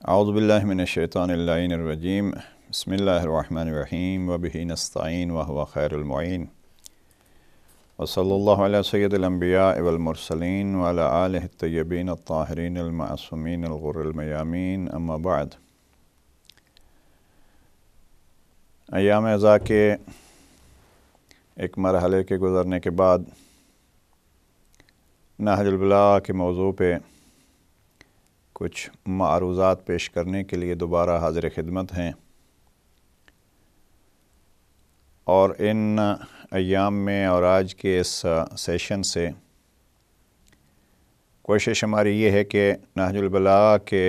اعوذ باللہ من الشیطان اللعین الرجیم بسم اللہ الرحمن الرحیم وبہ نستعین وہو خیر المعین وصلی اللہ علی سید الانبیاء والمرسلین وعلی آلہ الطیبین الطاہرین المعصومین الغر المیامین اما بعد۔ ایام اعزاء کے ایک مرحلے کے گزرنے کے بعد نہج البلاغہ کے موضوع پہ کچھ معروضات پیش کرنے کے لیے دوبارہ حاضر خدمت ہیں، اور ان ایام میں اور آج کے اس سیشن سے کوشش ہماری یہ ہے کہ نہج البلاغہ کے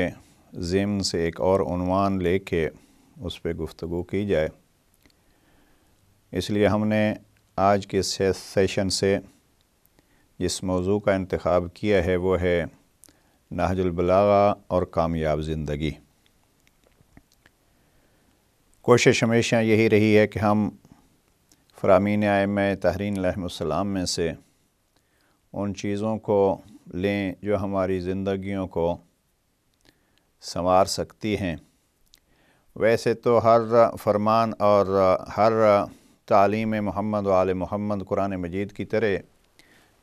ضمن سے ایک اور عنوان لے کے اس پہ گفتگو کی جائے۔ اس لیے ہم نے آج کے سیشن سے جس موضوع کا انتخاب کیا ہے وہ ہے نہج البلاغہ اور کامیاب زندگی۔ کوشش ہمیشہ یہی رہی ہے کہ ہم فرامین ائمہ طاہرین علیہم السلام میں سے ان چیزوں کو لیں جو ہماری زندگیوں کو سنوار سکتی ہیں۔ ویسے تو ہر فرمان اور ہر تعلیم محمد و آل محمد قرآن مجید کی طرح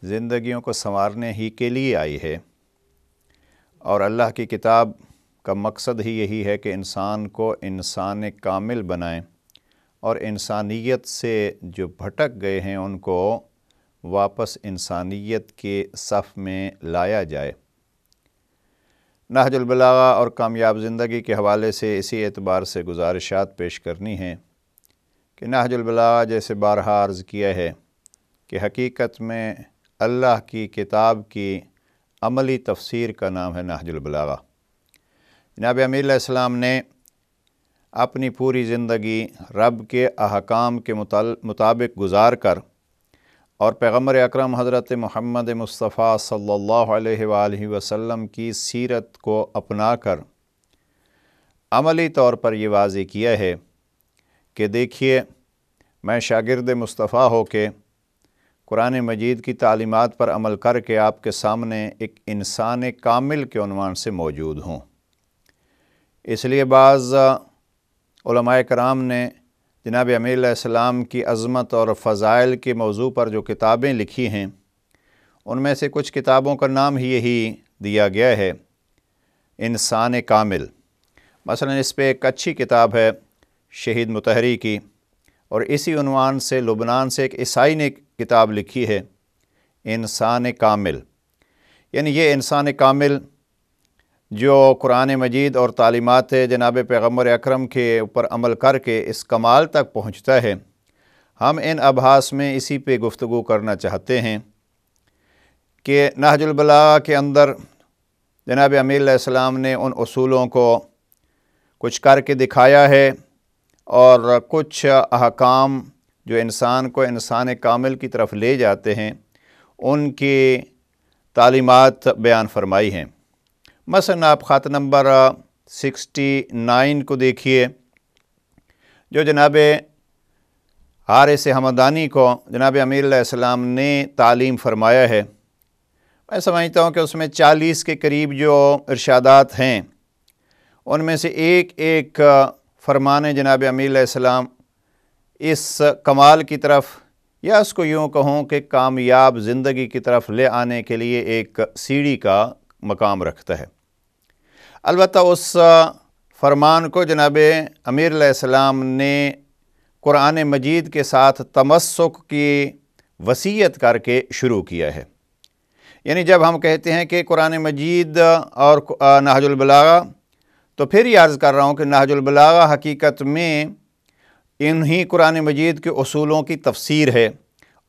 زندگیوں کو سنوارنے ہی کے لیے آئی ہے، اور اللہ کی کتاب کا مقصد ہی یہی ہے کہ انسان کو انسان کامل بنائیں اور انسانیت سے جو بھٹک گئے ہیں ان کو واپس انسانیت کے صف میں لایا جائے۔ نہج البلاغہ اور کامیاب زندگی کے حوالے سے اسی اعتبار سے گزارشات پیش کرنی ہیں کہ نہج البلاغہ جیسے بارہا عرض کیا ہے کہ حقیقت میں اللہ کی کتاب کی عملی تفسیر کا نام ہے نہج البلاغہ۔ جناب امیر علیہ السلام نے اپنی پوری زندگی رب کے احکام کے مطابق گزار کر اور پیغمبر اکرم حضرت محمد مصطفیٰ صلی اللہ علیہ وآلہ وسلم کی سیرت کو اپنا کر عملی طور پر یہ واضح کیا ہے کہ دیکھیے، میں شاگرد مصطفیٰ ہو کے قرآن مجید کی تعلیمات پر عمل کر کے آپ کے سامنے ایک انسان کامل کے عنوان سے موجود ہوں۔ اس لیے بعض علماء کرام نے جناب امیر علیہ السلام کی عظمت اور فضائل کے موضوع پر جو کتابیں لکھی ہیں ان میں سے کچھ کتابوں کا نام ہی یہی دیا گیا ہے، انسان کامل۔ مثلا اس پہ ایک اچھی کتاب ہے شہید مطہری کی، اور اسی عنوان سے لبنان سے ایک عیسائی نے کتاب لکھی ہے انسان کامل۔ یعنی یہ انسان کامل جو قرآن مجید اور تعلیمات جناب پیغمبر اکرم کے اوپر عمل کر کے اس کمال تک پہنچتا ہے، ہم ان ابحاث میں اسی پہ گفتگو کرنا چاہتے ہیں کہ نہج البلاغہ کے اندر جناب امیر علیہ السلام نے ان اصولوں کو کچھ کر کے دکھایا ہے، اور کچھ احکام جو انسان کو انسان کامل کی طرف لے جاتے ہیں ان کی تعلیمات بیان فرمائی ہیں۔ مثلا آپ خط نمبر 69 کو دیکھیے، جو جناب حارث ہمدانی کو جناب امیر علیہ السلام نے تعلیم فرمایا ہے۔ میں سمجھتا ہوں کہ اس میں 40 کے قریب جو ارشادات ہیں ان میں سے ایک ایک فرمان جناب امیر علیہ السلام اس کمال کی طرف، یا اس کو یوں کہوں کہ کامیاب زندگی کی طرف لے آنے کے لیے ایک سیڑھی کا مقام رکھتا ہے۔ البتہ اس فرمان کو جناب امیر علیہ السلام نے قرآن مجید کے ساتھ تمسک کی وصیت کر کے شروع کیا ہے۔ یعنی جب ہم کہتے ہیں کہ قرآن مجید اور نہج البلاغہ، تو پھر یہ عرض کر رہا ہوں کہ نہج البلاغہ حقیقت میں انہی قرآن مجید کے اصولوں کی تفسیر ہے،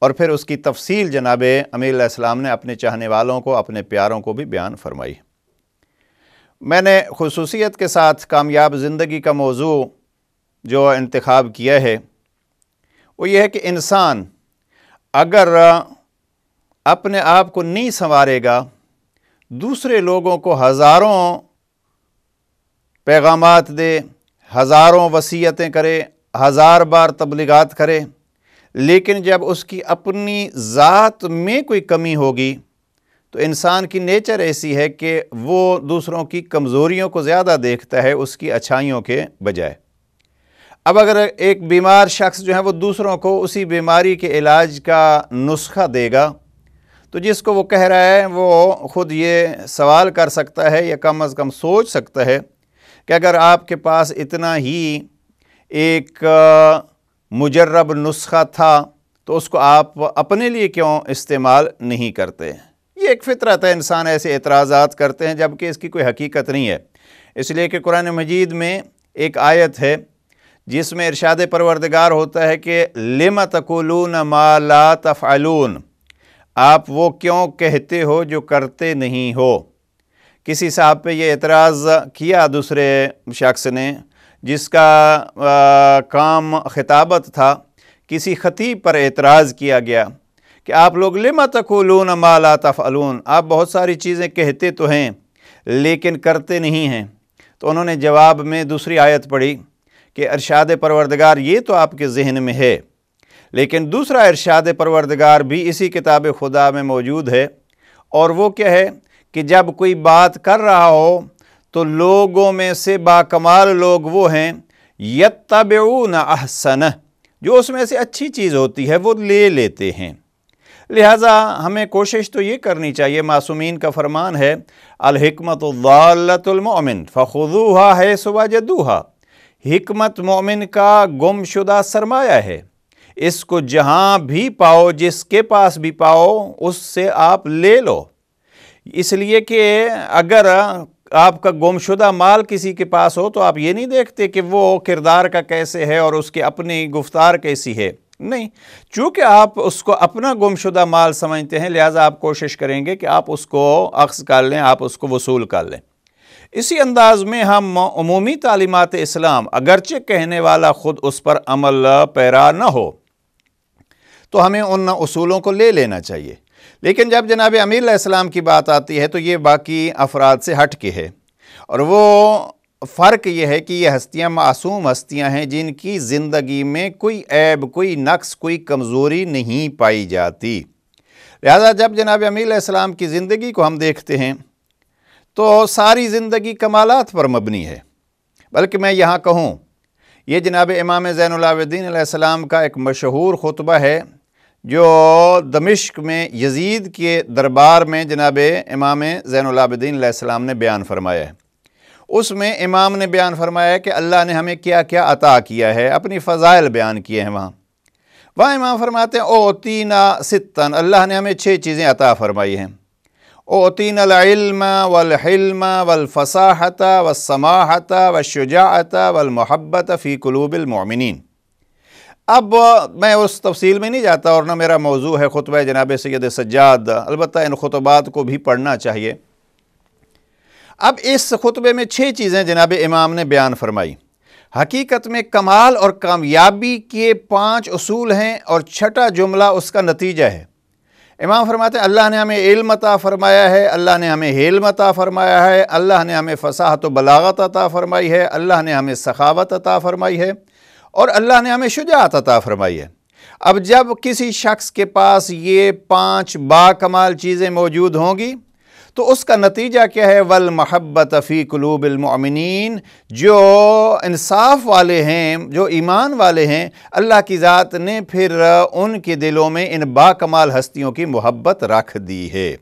اور پھر اس کی تفصیل جناب امیر علیہ السلام نے اپنے چاہنے والوں کو، اپنے پیاروں کو بھی بیان فرمائی۔ میں نے خصوصیت کے ساتھ کامیاب زندگی کا موضوع جو انتخاب کیا ہے وہ یہ ہے کہ انسان اگر اپنے آپ کو نہیں سنوارے گا، دوسرے لوگوں کو ہزاروں پیغامات دے، ہزاروں وصیتیں کرے، ہزار بار تبلیغات کرے، لیکن جب اس کی اپنی ذات میں کوئی کمی ہوگی تو انسان کی نیچر ایسی ہے کہ وہ دوسروں کی کمزوریوں کو زیادہ دیکھتا ہے اس کی اچھائیوں کے بجائے۔ اب اگر ایک بیمار شخص جو ہے وہ دوسروں کو اسی بیماری کے علاج کا نسخہ دے گا تو جس کو وہ کہہ رہا ہے وہ خود یہ سوال کر سکتا ہے یا کم از کم سوچ سکتا ہے کہ اگر آپ کے پاس اتنا ہی ایک مجرب نسخہ تھا تو اس کو آپ اپنے لیے کیوں استعمال نہیں کرتے؟ یہ ایک فطرت ہے، انسان ایسے اعتراضات کرتے ہیں جبکہ اس کی کوئی حقیقت نہیں ہے۔ اس لیے کہ قرآن مجید میں ایک آیت ہے جس میں ارشاد پروردگار ہوتا ہے کہ لِمَ تَقُولُونَ مَا لَا تَفْعَلُونَ، آپ وہ کیوں کہتے ہو جو کرتے نہیں ہو۔ کسی صاحب پہ یہ اعتراض کیا دوسرے شخص نے جس کا کام خطابت تھا، کسی خطیب پر اعتراض کیا گیا کہ آپ لوگ لِمَ تَقُولُونَ مَا لَا تَفْعَلُونَ، آپ بہت ساری چیزیں کہتے تو ہیں لیکن کرتے نہیں ہیں۔ تو انہوں نے جواب میں دوسری آیت پڑھی کہ ارشاد پروردگار یہ تو آپ کے ذہن میں ہے، لیکن دوسرا ارشاد پروردگار بھی اسی کتاب خدا میں موجود ہے، اور وہ کیا ہے کہ جب کوئی بات کر رہا ہو تو لوگوں میں سے باکمال لوگ وہ ہیں یتبعون احسنہ، جو اس میں سے اچھی چیز ہوتی ہے وہ لے لیتے ہیں۔ لہٰذا ہمیں کوشش تو یہ کرنی چاہیے، معصومین کا فرمان ہے الحکمت ضالۃ المؤمن فخذوها حیث وجدوها، حکمت مومن کا گم شدہ سرمایہ ہے، اس کو جہاں بھی پاؤ، جس کے پاس بھی پاؤ اس سے آپ لے لو۔ اس لیے کہ اگر آپ کا گم شدہ مال کسی کے پاس ہو تو آپ یہ نہیں دیکھتے کہ وہ کردار کا کیسے ہے اور اس کی اپنی گفتار کیسی ہے، نہیں، چونکہ آپ اس کو اپنا گم شدہ مال سمجھتے ہیں لہٰذا آپ کوشش کریں گے کہ آپ اس کو اخذ کر لیں، آپ اس کو وصول کر لیں۔ اسی انداز میں ہم عمومی تعلیمات اسلام اگرچہ کہنے والا خود اس پر عمل پیرا نہ ہو تو ہمیں ان اصولوں کو لے لینا چاہیے، لیکن جب جناب امیر علیہ السلام کی بات آتی ہے تو یہ باقی افراد سے ہٹ کے ہے، اور وہ فرق یہ ہے کہ یہ ہستیاں معصوم ہستیاں ہیں جن کی زندگی میں کوئی عیب، کوئی نقص، کوئی کمزوری نہیں پائی جاتی۔ لہذا جب جناب امیر علیہ السلام کی زندگی کو ہم دیکھتے ہیں تو ساری زندگی کمالات پر مبنی ہے، بلکہ میں یہاں کہوں یہ جناب امام زین العابدین علیہ السلام کا ایک مشہور خطبہ ہے جو دمشق میں یزید کے دربار میں جناب امام زین العابدین علیہ السلام نے بیان فرمایا ہے۔ اس میں امام نے بیان فرمایا ہے کہ اللہ نے ہمیں کیا کیا عطا کیا ہے، اپنی فضائل بیان کیے ہیں۔ وہاں امام فرماتے ہیں اوتینا ستن، اللہ نے ہمیں 6 چیزیں عطا فرمائی ہیں۔ اوتینا العلم والحلم والفصاحت والسماحت والشجاعت والمحبت فی قلوب المؤمنین۔ اب میں اس تفصیل میں نہیں جاتا اور نہ میرا موضوع ہے خطبہ جناب سید سجاد، البتہ ان خطبات کو بھی پڑھنا چاہیے۔ اب اس خطبے میں 6 چیزیں جناب امام نے بیان فرمائی، حقیقت میں کمال اور کامیابی کے 5 اصول ہیں اور 6واں جملہ اس کا نتیجہ ہے۔ امام فرماتے ہیں اللہ نے ہمیں علم عطا فرمایا ہے، اللہ نے ہمیں حلم عطا فرمایا ہے، اللہ نے ہمیں فصاحت و بلاغت عطا فرمائی ہے، اللہ نے ہمیں سخاوت عطا فرمائی ہے، اور اللہ نے ہمیں شجاعت عطا فرمائی ہے۔ اب جب کسی شخص کے پاس یہ 5 باکمال چیزیں موجود ہوں گی تو اس کا نتیجہ کیا ہے؟ والمحبت فی قلوب المؤمنین، جو انصاف والے ہیں، جو ایمان والے ہیں، اللہ کی ذات نے پھر ان کے دلوں میں ان باکمال ہستیوں کی محبت رکھ دی ہے۔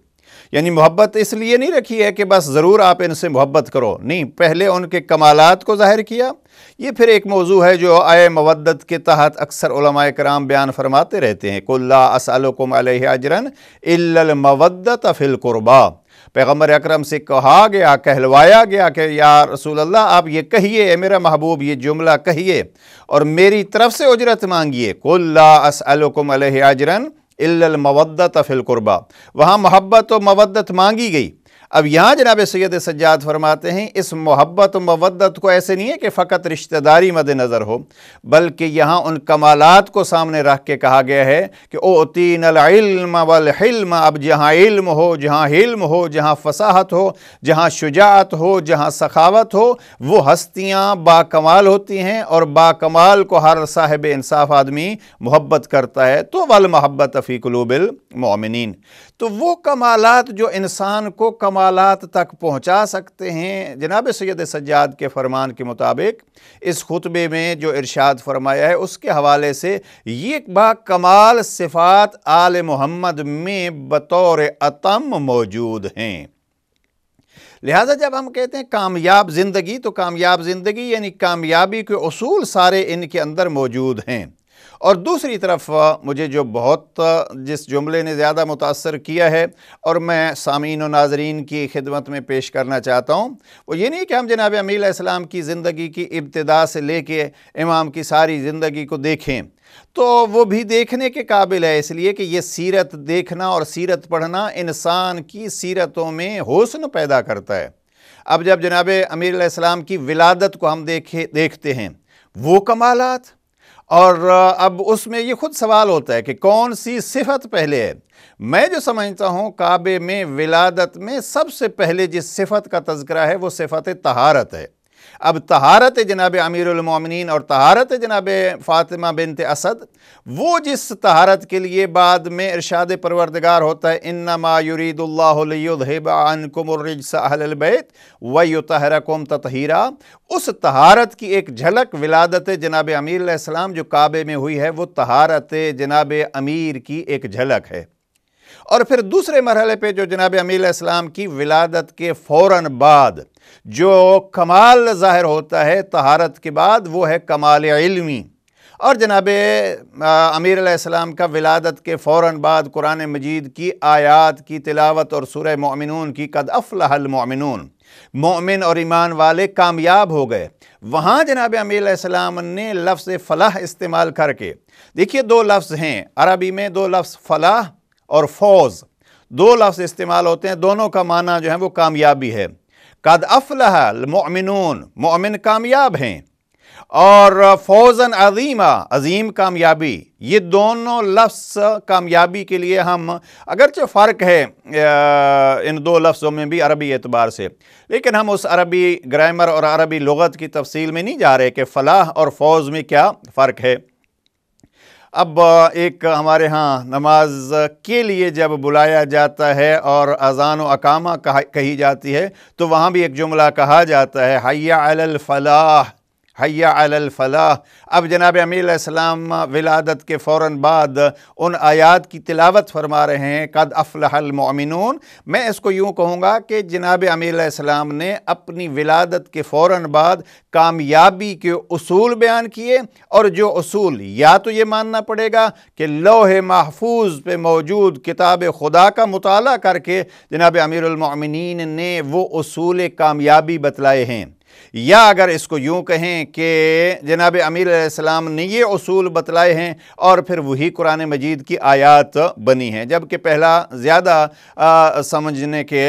یعنی محبت اس لیے نہیں رکھی ہے کہ بس ضرور آپ ان سے محبت کرو، نہیں، پہلے ان کے کمالات کو ظاہر کیا۔ یہ پھر ایک موضوع ہے جو آئے مودت کے تحت اکثر علماء کرام بیان فرماتے رہتے ہیں، قُلْ لَا أَسْأَلُكُمْ عَلَيْهِ أَجْرًا إِلَّا الْمَوَدَّةَ فِي الْقُرْبَى۔ پیغمبر اکرم سے کہا گیا، کہلوایا گیا کہ یا رسول اللہ آپ یہ کہیے، اے میرا محبوب یہ جملہ کہیے اور میری طرف سے اجرت مانگیے، قُلْ لَا أَسْأَلُكُمْ عَلَيْهِ أَجْرًا إِلَّا الْمَوَدَّةَ فِي الْقُرْبَى۔ وہاں محبت و مودت مانگی گئی۔ اب یہاں جناب سید سجاد فرماتے ہیں اس محبت و مودت کو ایسے نہیں ہے کہ فقط رشتہ داری مد نظر ہو، بلکہ یہاں ان کمالات کو سامنے رکھ کے کہا گیا ہے کہ اوتین العلم والحلم۔ اب جہاں علم ہو، جہاں حلم ہو، جہاں فصاحت ہو، جہاں شجاعت ہو، جہاں سخاوت ہو، وہ ہستیاں باکمال ہوتی ہیں، اور باکمال کو ہر صاحب انصاف آدمی محبت کرتا ہے۔ تو والمحبت فی قلوب المؤمنین۔ تو وہ کمالات جو انسان کو کمالات تک پہنچا سکتے ہیں، جناب سید سجاد کے فرمان کے مطابق اس خطبے میں جو ارشاد فرمایا ہے اس کے حوالے سے یہ با کمال صفات آل محمد میں بطور اتم موجود ہیں۔ لہٰذا جب ہم کہتے ہیں کامیاب زندگی، تو کامیاب زندگی یعنی کامیابی کے اصول سارے ان کے اندر موجود ہیں۔ اور دوسری طرف مجھے جو بہت جس جملے نے زیادہ متاثر کیا ہے اور میں سامعین و ناظرین کی خدمت میں پیش کرنا چاہتا ہوں، وہ یہ نہیں کہ ہم جناب امیر علیہ السلام کی زندگی کی ابتدا سے لے کے امام کی ساری زندگی کو دیکھیں، تو وہ بھی دیکھنے کے قابل ہے، اس لیے کہ یہ سیرت دیکھنا اور سیرت پڑھنا انسان کی سیرتوں میں حسن پیدا کرتا ہے۔ اب جب جناب امیر علیہ السلام کی ولادت کو ہم دیکھتے ہیں، وہ کمالات، اور اب اس میں یہ خود سوال ہوتا ہے کہ کون سی صفت پہلے ہے۔ میں جو سمجھتا ہوں کعبے میں ولادت میں سب سے پہلے جس صفت کا تذکرہ ہے وہ صفت طہارت ہے۔ اب طہارت جناب امیر المومنین اور طہارت جناب فاطمہ بنت اسد، وہ جس طہارت کے لیے بعد میں ارشاد پروردگار ہوتا ہے انما یرید اللہ لیذھب عنکم الرجس اہل البیت ویطہرکم تطہیرا، اس طہارت کی ایک جھلک ولادت جناب امیر علیہ السلام جو کعبے میں ہوئی ہے، وہ طہارت جناب امیر کی ایک جھلک ہے۔ اور پھر دوسرے مرحلے پہ جو جناب امیر علیہ السلام کی ولادت کے فوراً بعد جو کمال ظاہر ہوتا ہے طہارت کے بعد، وہ ہے کمال علمی۔ اور جناب امیر علیہ السلام کا ولادت کے فوراً بعد قرآن مجید کی آیات کی تلاوت اور سورہ مومنون کی قد افلح المؤمنون، مومن اور ایمان والے کامیاب ہو گئے، وہاں جناب امیر علیہ السلام نے لفظ فلاح استعمال کر کے، دیکھیے دو لفظ ہیں عربی میں، دو لفظ فلاح اور فوز، دو لفظ استعمال ہوتے ہیں، دونوں کا معنی جو ہے وہ کامیابی ہے۔ قد افلح المؤمنون، مومن کامیاب ہیں، اور فوزن عظیمہ، عظیم کامیابی، یہ دونوں لفظ کامیابی کے لیے ہم اگرچہ فرق ہے ان دو لفظوں میں بھی عربی اعتبار سے، لیکن ہم اس عربی گرامر اور عربی لغت کی تفصیل میں نہیں جا رہے کہ فلاح اور فوز میں کیا فرق ہے۔ اب ایک ہمارے ہاں نماز کے لیے جب بلایا جاتا ہے اور اذان و اقامہ کہی جاتی ہے، تو وہاں بھی ایک جملہ کہا جاتا ہے حی علی الفلاح، حی علی الفلاح۔ اب جناب امیر علیہ السلام ولادت کے فوراً بعد ان آیات کی تلاوت فرما رہے ہیں قد افلح المؤمنون۔ میں اس کو یوں کہوں گا کہ جناب امیر علیہ السلام نے اپنی ولادت کے فوراً بعد کامیابی کے اصول بیان کیے، اور جو اصول یا تو یہ ماننا پڑے گا کہ لوح محفوظ پہ موجود کتاب خدا کا مطالعہ کر کے جناب امیر المؤمنین نے وہ اصول کامیابی بتلائے ہیں، یا اگر اس کو یوں کہیں کہ جناب امیر علیہ السلام نے یہ اصول بتلائے ہیں اور پھر وہی قرآن مجید کی آیات بنی ہیں، جبکہ پہلا زیادہ سمجھنے کے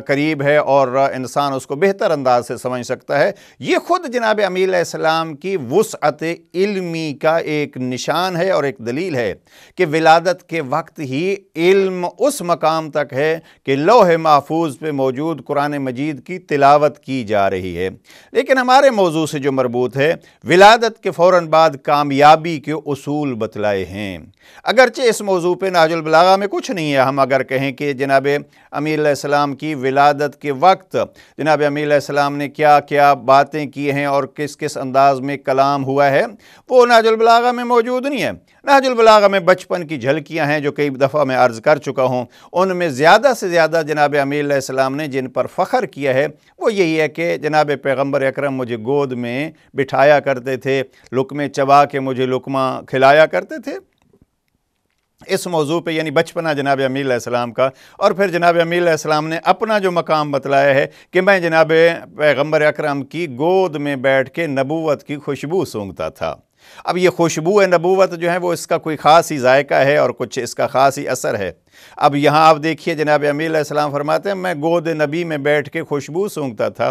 قریب ہے اور انسان اس کو بہتر انداز سے سمجھ سکتا ہے۔ یہ خود جناب امیر علیہ السلام کی وسعت علمی کا ایک نشان ہے اور ایک دلیل ہے کہ ولادت کے وقت ہی علم اس مقام تک ہے کہ لوح محفوظ پہ موجود قرآن مجید کی تلاوت کی جا رہی ہے۔ لیکن ہمارے موضوع سے جو مربوط ہے، ولادت کے فوراً بعد کامیابی کے اصول بتلائے ہیں۔ اگرچہ اس موضوع پہ نہج البلاغہ میں کچھ نہیں ہے، ہم اگر کہیں کہ جناب امیر علیہ السلام کی ولادت کے وقت جناب امیر علیہ السلام نے کیا کیا باتیں کی ہیں اور کس کس انداز میں کلام ہوا ہے، وہ نہج البلاغہ میں موجود نہیں ہے۔ نہج البلاغہ میں بچپن کی جھلکیاں ہیں جو کئی دفعہ میں عرض کر چکا ہوں، ان میں زیادہ سے زیادہ جناب امیر علیہ السلام نے جن پر فخر کیا ہے وہ یہی ہے کہ جناب پیغمبر اکرم مجھے گود میں بٹھایا کرتے تھے، لقمے چبا کے مجھے لقمہ کھلایا کرتے تھے۔ اس موضوع پہ یعنی بچپنا جناب امیر علیہ السلام کا، اور پھر جناب امیر علیہ السلام نے اپنا جو مقام بتلایا ہے کہ میں جناب پیغمبر اکرم کی گود میں بیٹھ کے نبوت کی خوشبو سونگھتا تھا۔ اب یہ خوشبو نبوت جو ہے وہ اس کا کوئی خاص ہی ذائقہ ہے اور کچھ اس کا خاص ہی اثر ہے۔ اب یہاں آپ دیکھیے جناب امیر علیہ السلام فرماتے ہیں میں گود نبی میں بیٹھ کے خوشبو سونگھتا تھا،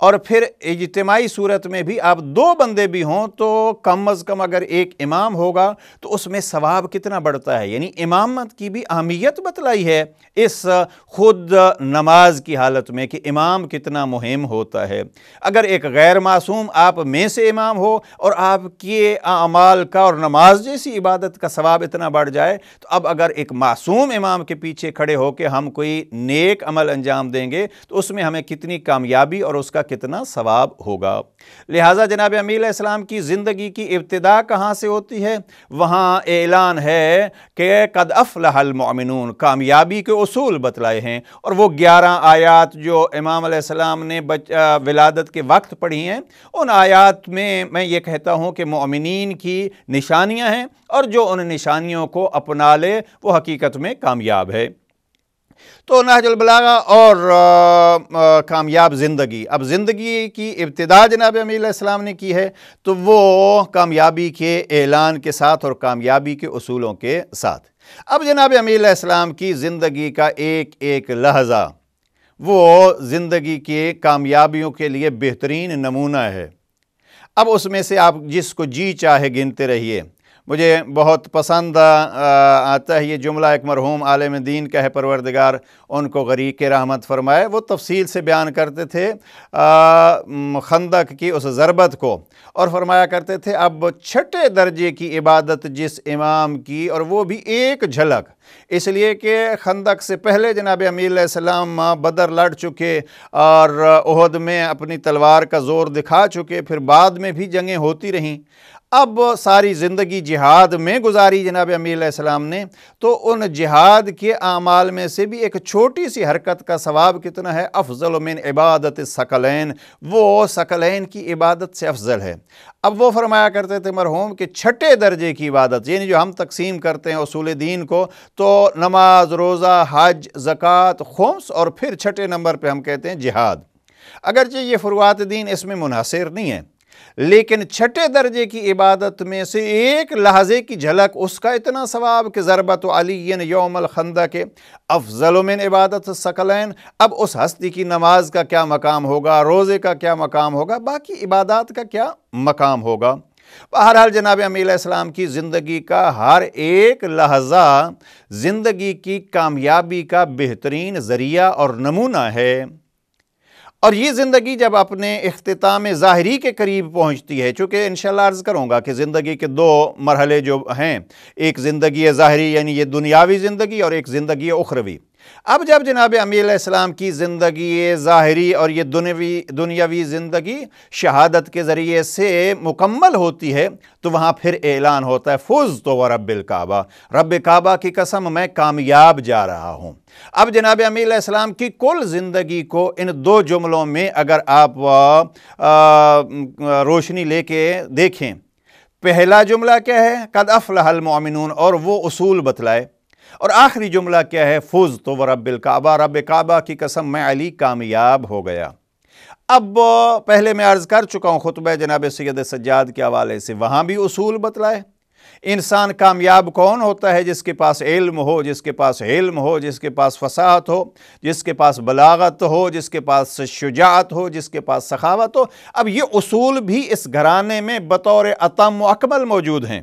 اور پھر اجتماعی صورت میں بھی آپ 2 بندے بھی ہوں تو کم از کم اگر ایک امام ہوگا تو اس میں ثواب کتنا بڑھتا ہے، یعنی امامت کی بھی اہمیت بتلائی ہے اس خود نماز کی حالت میں کہ امام کتنا مہم ہوتا ہے۔ اگر ایک غیر معصوم آپ میں سے امام ہو اور آپ کے اعمال کا اور نماز جیسی عبادت کا ثواب اتنا بڑھ جائے، تو اب اگر ایک معصوم امام کے پیچھے کھڑے ہو کے ہم کوئی نیک عمل انجام دیں گے تو اس میں ہمیں کتنی کامیابی اور اس کا کتنا ثواب ہوگا۔ لہٰذا جناب امیر علیہ السلام کی زندگی کی ابتدا کہاں سے ہوتی ہے؟ وہاں اعلان ہے کہ قد افلح المؤمنون، کامیابی کے اصول بتلائے ہیں، اور وہ 11 آیات جو امام علیہ السلام نے ولادت کے وقت پڑھی ہیں، ان آیات میں یہ کہتا ہوں کہ مومنین کی نشانیاں ہیں، اور جو ان نشانیوں کو اپنا لے وہ حقیقت میں کامیاب ہے۔ تو نہج البلاغہ اور کامیاب زندگی، اب زندگی کی ابتدا جناب امیر علیہ السلام نے کی ہے تو وہ کامیابی کے اعلان کے ساتھ اور کامیابی کے اصولوں کے ساتھ۔ اب جناب امیر علیہ السلام کی زندگی کا ایک ایک لحظہ وہ زندگی کے کامیابیوں کے لیے بہترین نمونہ ہے۔ اب اس میں سے آپ جس کو جی چاہے گنتے رہیے۔ مجھے بہت پسند آتا ہے یہ جملہ، ایک مرحوم عالم دین کا ہے، پروردگار ان کو غریق رحمت فرمائے، وہ تفصیل سے بیان کرتے تھے خندق کی اس ضربت کو، اور فرمایا کرتے تھے اب 6 درجے کی عبادت جس امام کی، اور وہ بھی ایک جھلک، اس لیے کہ خندق سے پہلے جناب امیر علیہ السلام بدر لڑ چکے اور احد میں اپنی تلوار کا زور دکھا چکے، پھر بعد میں بھی جنگیں ہوتی رہیں، اب ساری زندگی جہاد میں گزاری جناب امیر علیہ السلام نے، تو ان جہاد کے اعمال میں سے بھی ایک چھوٹی سی حرکت کا ثواب کتنا ہے؟ افضل من عبادت الثقلین، وہ ثقلین کی عبادت سے افضل ہے۔ اب وہ فرمایا کرتے تھے مرحوم کہ 6 درجے کی عبادت، یعنی جو ہم تقسیم کرتے ہیں اصول دین کو، تو نماز، روزہ، حج، زکوٰۃ، خمس، اور پھر 6 نمبر پہ ہم کہتے ہیں جہاد۔ اگرچہ یہ فروعات دین اس میں منحصر نہیں ہے، لیکن 6 درجے کی عبادت میں سے ایک لحظے کی جھلک، اس کا اتنا ثواب کہ ضربت علی یوم الخندق افضل من عبادت الثقلین۔ اب اس ہستی کی نماز کا کیا مقام ہوگا، روزے کا کیا مقام ہوگا، باقی عبادات کا کیا مقام ہوگا۔ بہرحال جناب امیر علیہ السلام کی زندگی کا ہر ایک لحظہ زندگی کی کامیابی کا بہترین ذریعہ اور نمونہ ہے، اور یہ زندگی جب اپنے اختتام ظاہری کے قریب پہنچتی ہے، چونکہ انشاءاللہ عرض کروں گا کہ زندگی کے 2 مرحلے جو ہیں، ایک زندگی ظاہری یعنی یہ دنیاوی زندگی، اور ایک زندگی اخروی۔ اب جب جناب امیر علیہ السلام کی زندگی ظاہری اور یہ دنیاوی زندگی شہادت کے ذریعے سے مکمل ہوتی ہے، تو وہاں پھر اعلان ہوتا ہے فزت ورب الکعبہ، رب کعبہ کی قسم میں کامیاب جا رہا ہوں۔ اب جناب امیر علیہ السلام کی کل زندگی کو ان 2 جملوں میں اگر آپ روشنی لے کے دیکھیں، پہلا جملہ کیا ہے؟ قد افلح المؤمنون، اور وہ اصول بتلائے، اور آخری جملہ کیا ہے؟ فزت ورب الکعبہ، رب کعبہ کی قسم میں علی کامیاب ہو گیا۔ اب پہلے میں عرض کر چکا ہوں خطبہ جناب سید سجاد کے حوالے سے، وہاں بھی اصول بتلائے۔ انسان کامیاب کون ہوتا ہے؟ جس کے پاس علم ہو، جس کے پاس حلم ہو، جس کے پاس فصاحت ہو، جس کے پاس بلاغت ہو، جس کے پاس شجاعت ہو، جس کے پاس سخاوت ہو۔ اب یہ اصول بھی اس گھرانے میں بطور اتم و اکمل موجود ہیں،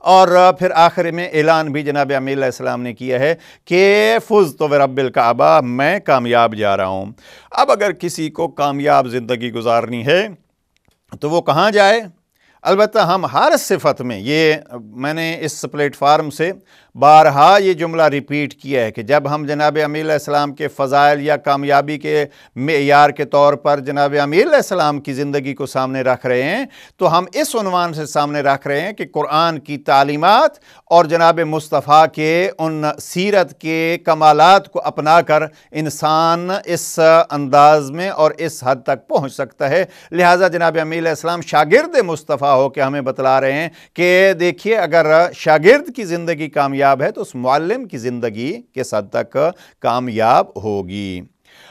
اور پھر آخر میں اعلان بھی جناب امیر علیہ السلام نے کیا ہے کہ فزت ورب الکعبہ، میں کامیاب جا رہا ہوں۔ اب اگر کسی کو کامیاب زندگی گزارنی ہے تو وہ کہاں جائے؟ البتہ ہم ہر صفت میں، یہ میں نے اس پلیٹ فارم سے بارہا یہ جملہ ریپیٹ کیا ہے کہ جب ہم جناب امیر علیہ السلام کے فضائل یا کامیابی کے معیار کے طور پر جناب امیر علیہ السلام کی زندگی کو سامنے رکھ رہے ہیں، تو ہم اس عنوان سے سامنے رکھ رہے ہیں کہ قرآن کی تعلیمات اور جناب مصطفیٰ کے ان سیرت کے کمالات کو اپنا کر انسان اس انداز میں اور اس حد تک پہنچ سکتا ہے۔ لہٰذا جناب امیر علیہ السلام شاگرد مصطفیٰ ہو کے ہمیں بتلا رہے ہیں کہ دیکھیے اگر شاگرد کی زندگی کامیاب ہے تو اس معلم کی زندگی کس حد تک کامیاب ہوگی۔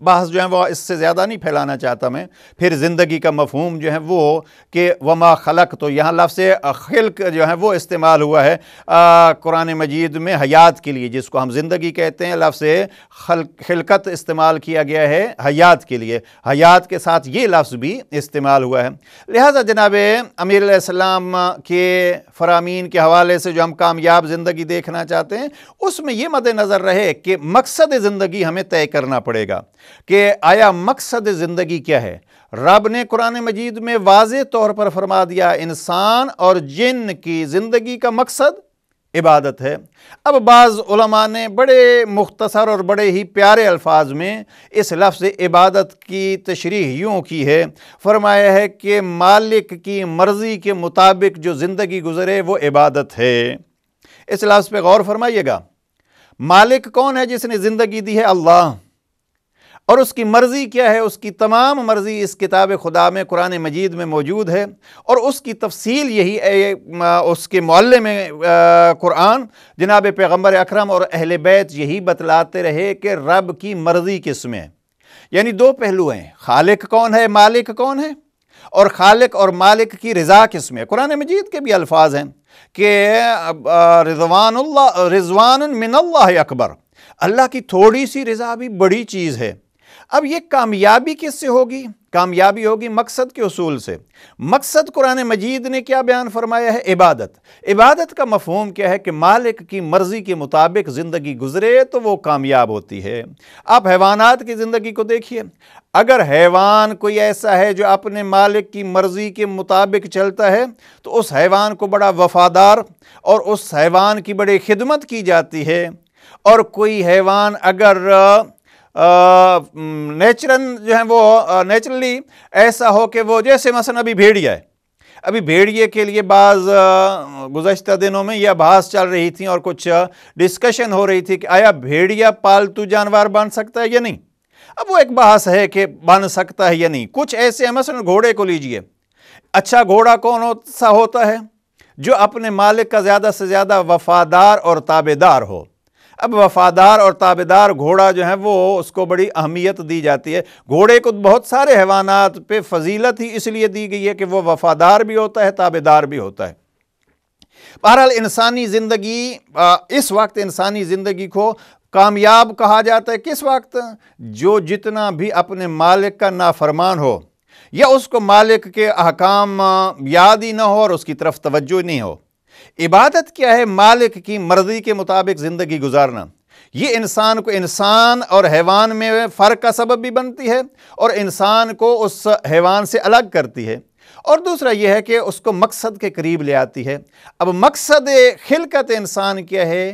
بحث جو ہے وہ اس سے زیادہ نہیں پھیلانا چاہتا میں۔ پھر زندگی کا مفہوم جو ہے وہ کہ وما خلق، تو یہاں لفظ خلق جو ہے وہ استعمال ہوا ہے قرآن مجید میں حیات کے لیے، جس کو ہم زندگی کہتے ہیں، لفظ خلقت استعمال کیا گیا ہے حیات کے لیے، حیات کے ساتھ یہ لفظ بھی استعمال ہوا ہے۔ لہٰذا جناب امیر علیہ السلام کے فرامین کے حوالے سے جو ہم کامیاب زندگی دیکھنا چاہتے ہیں، اس میں یہ مد نظر رہے کہ مقصد زندگی ہمیں طے کرنا پڑے گا کہ آیا مقصد زندگی کیا ہے۔ رب نے قرآن مجید میں واضح طور پر فرما دیا انسان اور جن کی زندگی کا مقصد عبادت ہے۔ اب بعض علماء نے بڑے مختصر اور بڑے ہی پیارے الفاظ میں اس لفظ عبادت کی تشریح یوں کی ہے، فرمایا ہے کہ مالک کی مرضی کے مطابق جو زندگی گزرے وہ عبادت ہے۔ اس لفظ پہ غور فرمائیے گا۔ مالک کون ہے جس نے زندگی دی ہے؟ اللہ۔ اور اس کی مرضی کیا ہے؟ اس کی تمام مرضی اس کتاب خدا میں قرآن مجید میں موجود ہے، اور اس کی تفصیل یہی اس کے معلم قرآن جناب پیغمبر اکرم اور اہل بیت یہی بتلاتے رہے کہ رب کی مرضی کس میں ہے۔ یعنی دو پہلو ہیں، خالق کون ہے، مالک کون ہے، اور خالق اور مالک کی رضا کس میں ہے۔ قرآن مجید کے بھی الفاظ ہیں کہ رضوان من اللہ اکبر، اللہ کی تھوڑی سی رضا بھی بڑی چیز ہے۔ اب یہ کامیابی کس سے ہوگی؟ کامیابی ہوگی مقصد کے اصول سے۔ مقصد قرآن مجید نے کیا بیان فرمایا ہے؟ عبادت۔ عبادت کا مفہوم کیا ہے کہ مالک کی مرضی کے مطابق زندگی گزرے تو وہ کامیاب ہوتی ہے۔ آپ حیوانات کی زندگی کو دیکھیے، اگر حیوان کوئی ایسا ہے جو اپنے مالک کی مرضی کے مطابق چلتا ہے تو اس حیوان کو بڑا وفادار اور اس حیوان کی بڑی خدمت کی جاتی ہے۔ اور کوئی حیوان اگر نیچرلی ایسا ہو کہ وہ جیسے مثلا ابھی بھیڑیا ہے، ابھی بھیڑیے کے لیے بعض گزشتہ دنوں میں یہ بحث چل رہی تھی اور کچھ ڈسکشن ہو رہی تھی کہ آیا بھیڑیا پالتو جانور بن سکتا ہے یا نہیں۔ اب وہ ایک بحث ہے کہ بن سکتا ہے یا نہیں۔ کچھ ایسے ہیں، مثلا گھوڑے کو لیجئے، اچھا گھوڑا کون سا ہوتا ہے؟ جو اپنے مالک کا زیادہ سے زیادہ وفادار اور تابعدار ہو۔ اب وفادار اور تابعدار گھوڑا جو ہے وہ اس کو بڑی اہمیت دی جاتی ہے۔ گھوڑے کو بہت سارے حیوانات پہ فضیلت ہی اس لیے دی گئی ہے کہ وہ وفادار بھی ہوتا ہے، تابعدار بھی ہوتا ہے۔ بہرحال انسانی زندگی، اس وقت انسانی زندگی کو کامیاب کہا جاتا ہے کس وقت؟ جو جتنا بھی اپنے مالک کا نافرمان ہو، یا اس کو مالک کے احکام یاد ہی نہ ہو اور اس کی طرف توجہ نہیں ہو۔ عبادت کیا ہے؟ مالک کی مرضی کے مطابق زندگی گزارنا۔ یہ انسان کو انسان اور حیوان میں فرق کا سبب بھی بنتی ہے اور انسان کو اس حیوان سے الگ کرتی ہے، اور دوسرا یہ ہے کہ اس کو مقصد کے قریب لے آتی ہے۔ اب مقصد خلقت انسان کیا ہے؟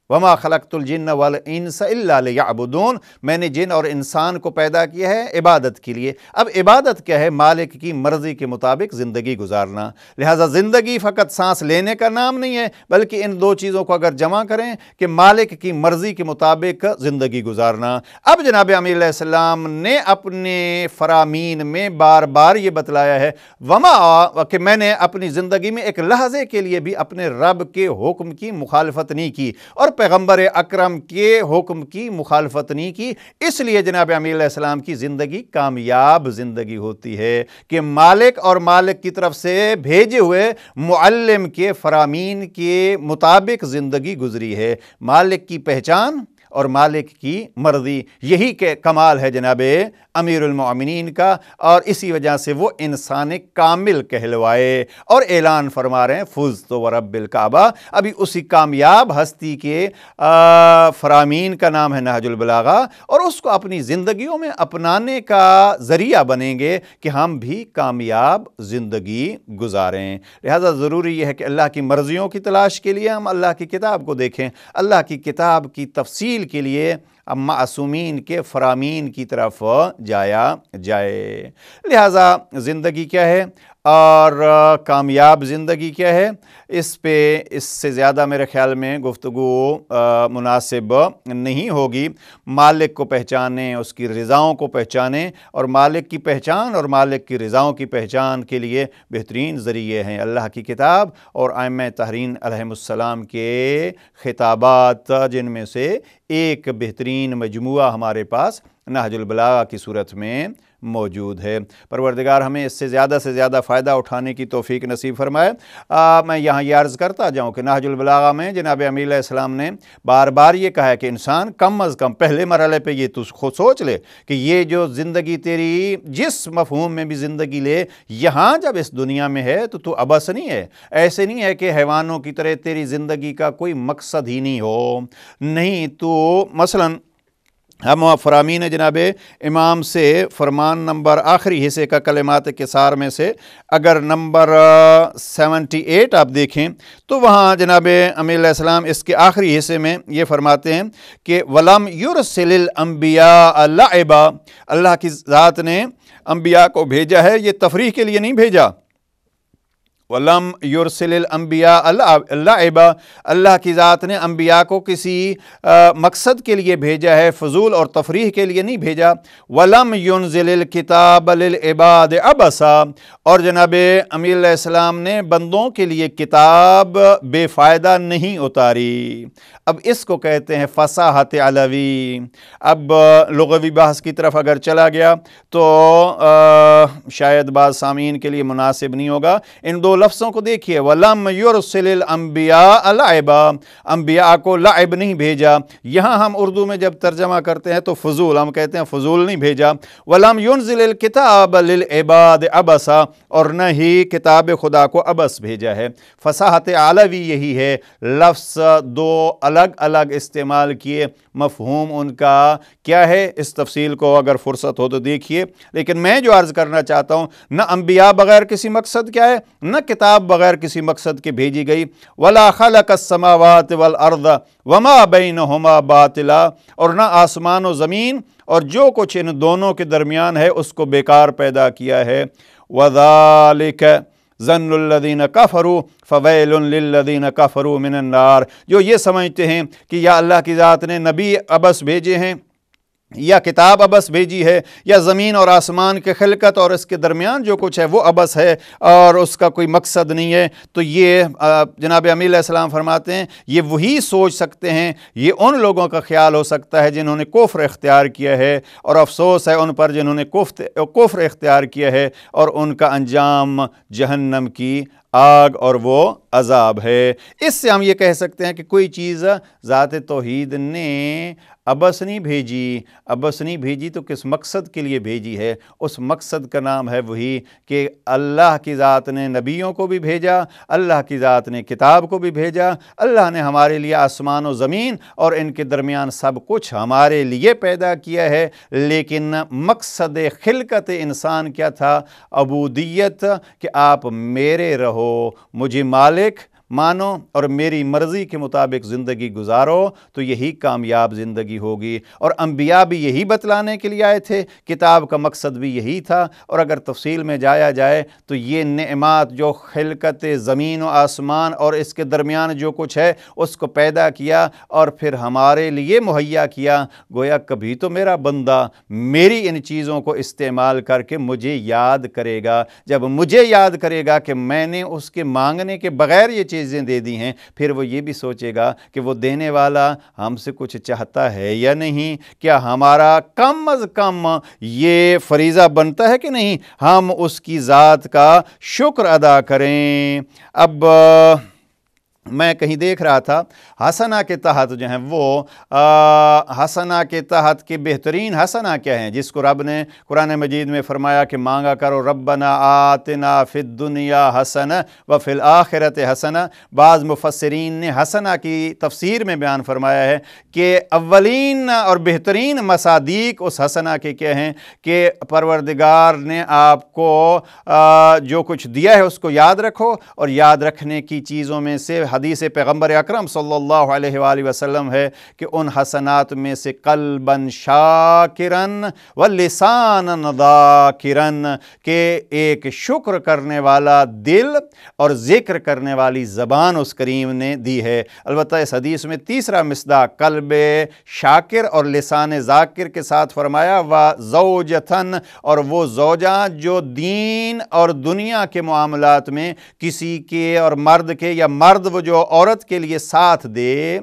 وما خلقت الجن والانس الا لیعبدون، میں نے جن اور انسان کو پیدا کیا ہے عبادت کے لیے۔ اب عبادت کیا ہے؟ مالک کی مرضی کے مطابق زندگی گزارنا۔ لہٰذا زندگی فقط سانس لینے کا نام نہیں ہے، بلکہ ان دو چیزوں کو اگر جمع کریں کہ مالک کی مرضی کے مطابق زندگی گزارنا۔ اب جناب امیر علیہ السلام نے اپنے فرامین میں بار بار یہ بتلایا ہے کہ میں نے اپنی زندگی میں ایک لحظے کے لیے بھی اپنے رب کے حکم کی مخالفت نہیں کی اور پیغمبر اکرم کے حکم کی مخالفت نہیں کی۔ اس لیے جناب امیر علیہ السلام کی زندگی کامیاب زندگی ہوتی ہے کہ مالک اور مالک کی طرف سے بھیجے ہوئے معلم کے فرامین کے مطابق زندگی گزری ہے۔ مالک کی پہچان اور مالک کی مرضی، یہی کہ کمال ہے جناب امیر المؤمنین کا، اور اسی وجہ سے وہ انسان کامل کہلوائے اور اعلان فرما رہے ہیں فزت ورب الکعبہ۔ ابھی اسی کامیاب ہستی کے فرامین کا نام ہے نہج البلاغہ، اور اس کو اپنی زندگیوں میں اپنانے کا ذریعہ بنیں گے کہ ہم بھی کامیاب زندگی گزاریں۔ لہذا ضروری یہ ہے کہ اللہ کی مرضیوں کی تلاش کے لیے ہم اللہ کی کتاب کو دیکھیں، اللہ کی کتاب کی تفصیل کے لیے معصومین کے فرامین کی طرف جایا جائے۔ لہذا زندگی کیا ہے اور کامیاب زندگی کیا ہے، اس سے زیادہ میرے خیال میں گفتگو مناسب نہیں ہوگی۔ مالک کو پہچانیں، اس کی رضاؤں کو پہچانیں، اور مالک کی پہچان اور مالک کی رضاؤں کی پہچان کے لیے بہترین ذریعے ہیں اللہ کی کتاب اور ائمہ طاہرین علیہم السلام کے خطابات، جن میں سے ایک بہترین مجموعہ ہمارے پاس نہج البلاغہ کی صورت میں موجود ہے۔ پروردگار ہمیں اس سے زیادہ فائدہ اٹھانے کی توفیق نصیب فرمائے۔ میں یہاں یہ عرض کرتا جاؤں کہ نہج البلاغہ میں جناب امیر علیہ السلام نے بار بار یہ کہا ہے کہ انسان کم از کم پہلے مرحلے پہ یہ تو خود سوچ لے کہ یہ جو زندگی تیری جس مفہوم میں بھی زندگی لے، یہاں جب اس دنیا میں ہے تو ابس نہیں ہے۔ ایسے نہیں ہے کہ حیوانوں کی طرح تیری زندگی کا کوئی مقصد ہی نہیں ہو، نہیں تو مثلاً ہم فرامین جناب امام سے فرمان نمبر آخری حصے کا کلمات کثار میں سے اگر نمبر 78 آپ دیکھیں تو وہاں جناب امیر علیہ السلام اس کے آخری حصے میں یہ فرماتے ہیں کہ وَلَمْ يُرْسِلِ الْأَنْبِيَاءَ لَعِبًا، اللہ کی ذات نے انبیاء کو بھیجا ہے یہ تفریح کے لیے نہیں بھیجا۔ وَلَمْ يُرْسِلِ الْأَنْبِيَاءَ لَعِبًا، اللہ کی ذات نے انبیاء کو کسی مقصد کے لیے بھیجا ہے، فضول اور تفریح کے لیے نہیں بھیجا۔ وَلَمْ يُنزِلِ الْكِتَابَ لِلْعِبَادِ عَبَثًا، اور جناب امیر علیہ السلام نے بندوں کے لیے کتاب بے فائدہ نہیں اتاری۔ اب اس کو کہتے ہیں فصاحت علوی۔ اب لغوی بحث کی طرف اگر چلا گیا تو شاید بعض سامعین کے لیے مناسب نہیں ہوگا۔ ان دو لفظوں کو دیکھیے، وَلَمْ يُرْسِلِ الْأَنْبِيَاءَ لَعِبًا، انبیاء کو لعب نہیں بھیجا۔ یہاں ہم اردو میں جب ترجمہ کرتے ہیں تو فضول، ہم کہتے ہیں فضول نہیں بھیجا۔ وَلَمْ يُنزِلِ الْكِتَابَ لِلْعِبَادِ عَبَثًا، اور نہ ہی کتاب خدا کو عبث بھیجا ہے۔ فصاحت علوی یہی ہے، لفظ دو الگ الگ استعمال کیے، مفہوم ان کا کیا ہے اس تفصیل کو اگر فرصت ہو تو دیکھیے، لیکن میں جو عرض کرنا چاہتا ہوں، نہ انبیاء بغیر کسی مقصد کیا ہے، نہ کتاب بغیر کسی مقصد کے بھیجی گئی۔ وَلَا خَلَقَ السَّمَاوَاتِ وَالْأَرْضَ وَمَا بَيْنَهُمَا بَاطِلًا، اور نہ آسمان و زمین اور جو کچھ ان دونوں کے درمیان ہے اس کو بیکار پیدا کیا ہے۔ وَذَلِكَ ظَنُّ الَّذِينَ كَفَرُوا فَوَيْلٌ لِلَّذِينَ كَفَرُوا مِنَ النَّارِ، جو یہ سمجھتے ہیں کہ یا اللہ کی ذات نے نبی عبث بھیجے ہیں یا کتاب عبث بھیجی ہے یا زمین اور آسمان کے خلقت اور اس کے درمیان جو کچھ ہے وہ عبث ہے اور اس کا کوئی مقصد نہیں ہے، تو یہ جناب امیر علیہ السلام فرماتے ہیں یہ وہی سوچ سکتے ہیں، یہ ان لوگوں کا خیال ہو سکتا ہے جنہوں نے کفر اختیار کیا ہے، اور افسوس ہے ان پر جنہوں نے کفر اختیار کیا ہے اور ان کا انجام جہنم کی آگ اور وہ عذاب ہے۔ اس سے ہم یہ کہہ سکتے ہیں کہ کوئی چیز ذات توحید نے عبث نہیں بھیجی تو کس مقصد کے لیے بھیجی ہے؟ اس مقصد کا نام ہے وہی کہ اللہ کی ذات نے نبیوں کو بھی بھیجا، اللہ کی ذات نے کتاب کو بھی بھیجا، اللہ نے ہمارے لیے آسمان و زمین اور ان کے درمیان سب کچھ ہمارے لیے پیدا کیا ہے، لیکن مقصد خلقت انسان کیا تھا؟ عبودیت، کہ آپ میرے رہو، مجھے مالک مانو اور میری مرضی کے مطابق زندگی گزارو، تو یہی کامیاب زندگی ہوگی۔ اور انبیاء بھی یہی بتلانے کے لیے آئے تھے، کتاب کا مقصد بھی یہی تھا۔ اور اگر تفصیل میں جایا جائے تو یہ نعمات جو خلقت زمین و آسمان اور اس کے درمیان جو کچھ ہے اس کو پیدا کیا اور پھر ہمارے لیے مہیا کیا، گویا کبھی تو میرا بندہ میری ان چیزوں کو استعمال کر کے مجھے یاد کرے گا۔ جب مجھے یاد کرے گا کہ میں نے اس کے مانگنے کے بغیر یہ چیزیں دے دی ہیں، پھر وہ یہ بھی سوچے گا کہ وہ دینے والا ہم سے کچھ چاہتا ہے یا نہیں، کیا ہمارا کم از کم یہ فریضہ بنتا ہے کہ نہیں ہم اس کی ذات کا شکر ادا کریں۔ اب میں کہیں دیکھ رہا تھا حسنہ کے تحت جو ہیں وہ حسنہ کے تحت کے بہترین حسنہ کیا ہیں، جس کو رب نے قرآن مجید میں فرمایا کہ مانگا کرو ربنا آتنا فی الدنیا حسنہ وفی الآخرۃ حسنہ۔ بعض مفسرین نے حسنہ کی تفسیر میں بیان فرمایا ہے کہ اولین اور بہترین مصادیق اس حسنہ کے کیا ہیں کہ پروردگار نے آپ کو جو کچھ دیا ہے اس کو یاد رکھو، اور یاد رکھنے کی چیزوں میں سے حدیث پیغمبر اکرم صلی اللہ علیہ وآلہ وسلم ہے کہ ان حسنات میں سے قلباً شاکراً ولساناً ذاکراً، کہ ایک شکر کرنے والا دل اور ذکر کرنے والی زبان اس کریم نے دی ہے۔ البتہ اس حدیث میں تیسرا مصداق قلب شاکر اور لسان ذاکر کے ساتھ فرمایا وَزَوْجَةً، اور وہ زوجہ جو دین اور دنیا کے معاملات میں کسی کے اور مرد کے یا مرد وہ جو عورت کے لیے ساتھ دے،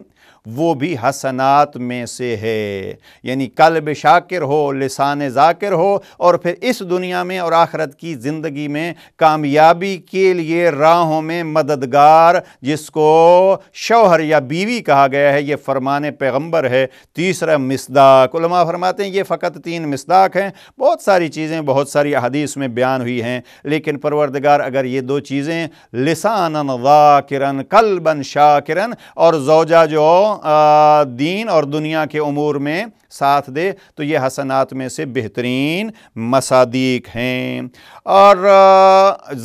وہ بھی حسنات میں سے ہے، یعنی قلب شاکر ہو، لسان ذاکر ہو، اور پھر اس دنیا میں اور آخرت کی زندگی میں کامیابی کے لیے راہوں میں مددگار، جس کو شوہر یا بیوی کہا گیا ہے، یہ فرمان پیغمبر ہے۔ تیسرا مصداق، علماء فرماتے ہیں یہ فقط 3 مصداق ہیں، بہت ساری چیزیں بہت ساری احادیث میں بیان ہوئی ہیں، لیکن پروردگار اگر یہ 2 چیزیں لساناً ذاکراً قلباً شاکراً اور زوجہ جو دین اور دنیا کے امور میں ساتھ دے تو یہ حسنات میں سے بہترین مصادیق ہیں۔ اور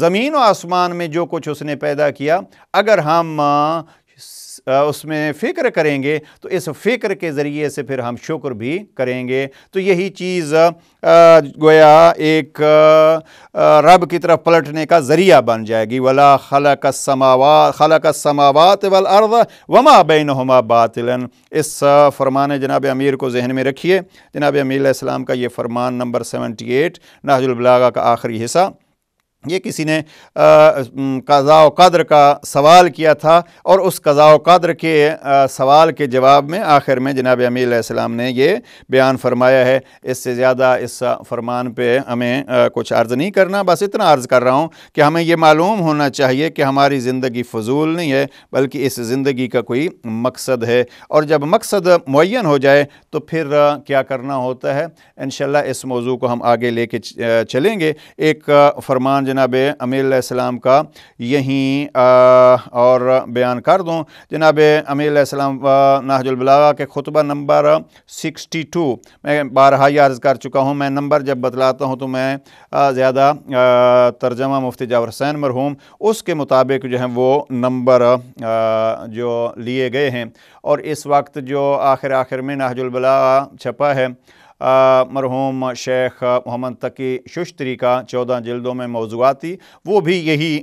زمین و آسمان میں جو کچھ اس نے پیدا کیا، اگر ہم اس میں فکر کریں گے تو اس فکر کے ذریعے سے پھر ہم شکر بھی کریں گے، تو یہی چیز گویا ایک رب کی طرف پلٹنے کا ذریعہ بن جائے گی۔ وَلَا خَلَقَ السَّمَاوَاتِ وَالْأَرْضَ وَمَا بَيْنَهُمَا بَاطِلًا۔ اس فرمان جناب امیر کو ذہن میں رکھیے، جناب امیر علیہ السلام کا یہ فرمان نمبر 78 نہج البلاغہ کا آخری حصہ۔ یہ کسی نے قضاء و قدر کا سوال کیا تھا، اور اس قضاء و قدر کے سوال کے جواب میں آخر میں جناب امیر علیہ السلام نے یہ بیان فرمایا ہے۔ اس سے زیادہ اس فرمان پہ ہمیں کچھ عرض نہیں کرنا، بس اتنا عرض کر رہا ہوں کہ ہمیں یہ معلوم ہونا چاہیے کہ ہماری زندگی فضول نہیں ہے، بلکہ اس زندگی کا کوئی مقصد ہے، اور جب مقصد معین ہو جائے تو پھر کیا کرنا ہوتا ہے، انشاءاللہ اس موضوع کو ہم آگے لے کے چلیں گے۔ ایک فرمان جناب امیر علیہ السلام کا یہیں اور بیان کر دوں۔ جناب امیر علیہ السلام نہج البلاغہ کے خطبہ نمبر 62، میں بارہا یہ عرض کر چکا ہوں، میں نمبر جب بتلاتا ہوں تو میں زیادہ ترجمہ مفتی جعفر حسین مرحوم اس کے مطابق جو ہیں وہ نمبر جو لیے گئے ہیں، اور اس وقت جو آخر میں نہج البلاغہ چھپا ہے مرحوم شیخ محمد تقی ششتری کا 14 جلدوں میں موضوعاتی، وہ بھی یہی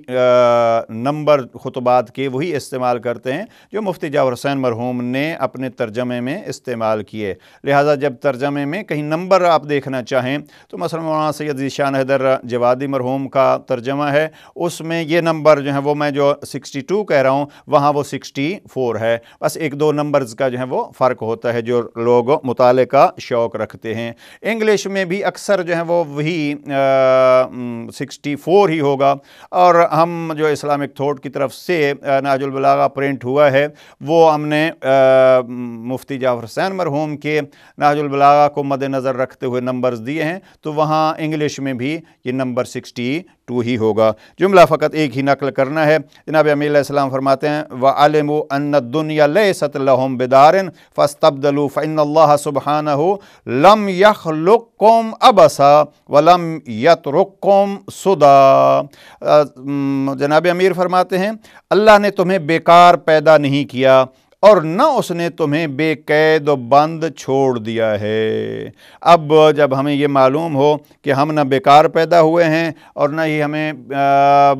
نمبر خطبات کے وہی استعمال کرتے ہیں جو مفتی جعفر حسین مرحوم نے اپنے ترجمے میں استعمال کیے۔ لہٰذا جب ترجمے میں کہیں نمبر آپ دیکھنا چاہیں تو مثلا مولانا سید ذیشان حیدر جوادی مرحوم کا ترجمہ ہے، اس میں یہ نمبر جو ہے وہ میں جو 62 کہہ رہا ہوں وہاں وہ 64 ہے، بس 1-2 نمبرز کا جو ہے وہ فرق ہوتا ہے جو لوگ مطالعے کا شوق رکھتے ہیں۔ انگلش میں بھی اکثر جو ہے وہ وہی 64 ہی ہوگا، اور ہم جو اسلامک تھوٹ کی طرف سے نہج البلاغہ پرنٹ ہوا ہے وہ ہم نے مفتی جعفر حسین مرحوم کے نہج البلاغہ کو مد نظر رکھتے ہوئے نمبرز دیے ہیں، تو وہاں انگلش میں بھی یہ نمبر 62 ہی ہوگا۔ جملہ فقط ایک ہی نقل کرنا ہے۔ جناب امیر علیہ السلام فرماتے ہیں وَعَلِمُوا أَنَّ الدُّنْيَا لَيْسَتْ لَهُمْ بِدَارٍ فَاسْتَبْدَلُوا فَإِنَّ اللَّهَ سُبْحَانَهُ لَمْ يَخْلُقْكُمْ عَبَثًا وَلَمْ يَتْرُكْكُمْ سُدًى۔ جناب امیر فرماتے ہیں اللہ نے تمہیں بیکار پیدا نہیں کیا، اور نہ اس نے تمہیں بے قید و بند چھوڑ دیا ہے۔ اب جب ہمیں یہ معلوم ہو کہ ہم نہ بیکار پیدا ہوئے ہیں اور نہ ہی ہمیں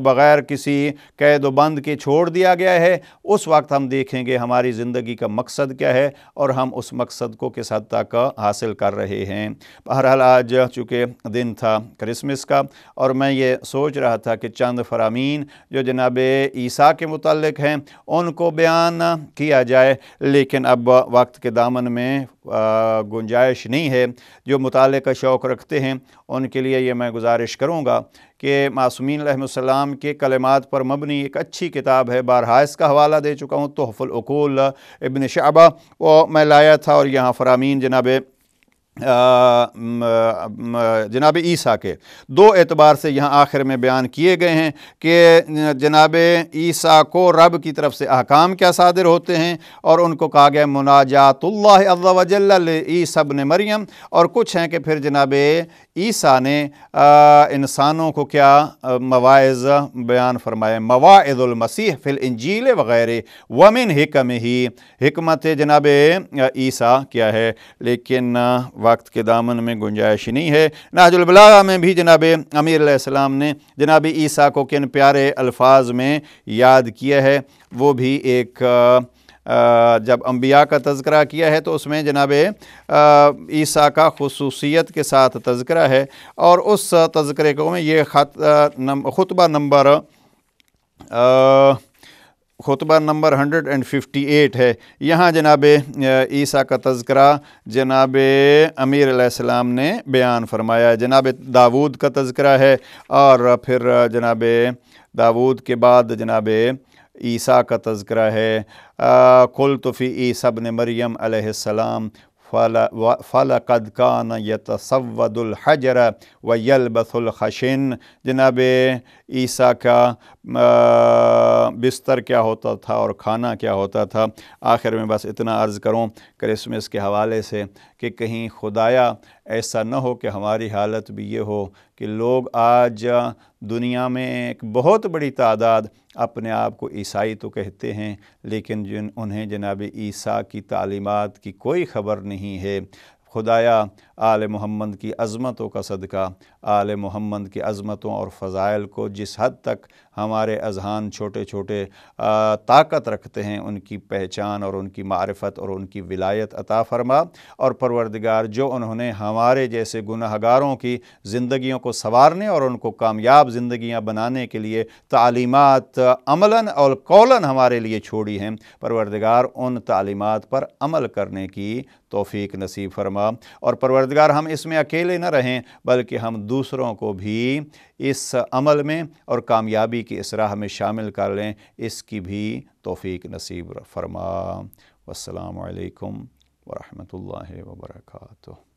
بغیر کسی قید و بند کے چھوڑ دیا گیا ہے، اس وقت ہم دیکھیں گے ہماری زندگی کا مقصد کیا ہے اور ہم اس مقصد کو کس حد تک حاصل کر رہے ہیں۔ بہرحال آج چونکہ دن تھا کرسمس کا، اور میں یہ سوچ رہا تھا کہ چند فرامین جو جناب عیسیٰ کے متعلق ہیں ان کو بیان کیا جائے، لیکن اب وقت کے دامن میں گنجائش نہیں ہے۔ جو مطالعے کا شوق رکھتے ہیں ان کے لیے یہ میں گزارش کروں گا کہ معصومین علیہ السلام کے کلمات پر مبنی ایک اچھی کتاب ہے، بارہا اس کا حوالہ دے چکا ہوں، تحف العقول ابن شعبہ، وہ میں لایا تھا، اور یہاں فرامین جناب عیسیٰ کے 2 اعتبار سے یہاں آخر میں بیان کیے گئے ہیں کہ جناب عیسیٰ کو رب کی طرف سے احکام کیا صادر ہوتے ہیں، اور ان کو کہا گیا مناجات اللہ عز و جل عیسیٰ ابن مریم، اور کچھ ہیں کہ پھر جناب عیسیٰ نے انسانوں کو کیا مواعظ بیان فرمائے، مواعظ المسیح فی الانجیل وغیرہ، ومن حکمہ، حکمت جناب عیسیٰ کیا ہے، لیکن وقت کے دامن میں گنجائش نہیں ہے۔ نہج البلاغہ میں بھی جناب امیر علیہ السلام نے جناب عیسیٰ کو کن پیارے الفاظ میں یاد کیا ہے، وہ بھی ایک جب انبیاء کا تذکرہ کیا ہے تو اس میں جناب عیسیٰ کا خصوصیت کے ساتھ تذکرہ ہے، اور اس تذکرے کو میں یہ خطبہ نمبر خطبہ نمبر 158 ہے۔ یہاں جناب عیسیٰ کا تذکرہ جناب امیر علیہ السلام نے بیان فرمایا، جناب داود کا تذکرہ ہے، اور پھر جناب داود کے بعد جناب عیسیٰ کا تذکرہ ہے۔ قلت فی عیسیٰ ابن مریم علیہ السلام فَلَقَدْ كَانَ يَتَسَوَّدُ الْحَجَرَ وَيَلْبَثُ الْخَشِنَ، جناب عیسیٰ کا بستر کیا ہوتا تھا اور کھانا کیا ہوتا تھا۔ آخر میں بس اتنا عرض کروں کرسمس کے حوالے سے کہ کہیں خدایا ایسا نہ ہو کہ ہماری حالت بھی یہ ہو کہ لوگ آج دنیا میں ایک بہت بڑی تعداد اپنے آپ کو عیسائی تو کہتے ہیں، لیکن انہیں جناب عیسیٰ کی تعلیمات کی کوئی خبر نہیں ہے۔ خدایا آل محمد کی عظمتوں کا صدقہ، آل محمد کی عظمتوں اور فضائل کو جس حد تک ہمارے اذہان چھوٹے چھوٹے طاقت رکھتے ہیں، ان کی پہچان اور ان کی معرفت اور ان کی ولایت عطا فرما، اور پروردگار جو انہوں نے ہمارے جیسے گناہ گاروں کی زندگیوں کو سنوارنے اور ان کو کامیاب زندگیاں بنانے کے لیے تعلیمات عملاً اور قولاً ہمارے لیے چھوڑی ہیں، پروردگار ان تعلیمات پر عمل کرنے کی توفیق نصیب فرما، اور پروردگار ہم اس میں اکیلے نہ رہیں بلکہ ہم دوسروں کو بھی اس عمل میں اور کامیابی کی اس راہ میں شامل کر لیں، اس کی بھی توفیق نصیب فرما۔ والسلام علیکم ورحمۃ اللہ وبرکاتہ۔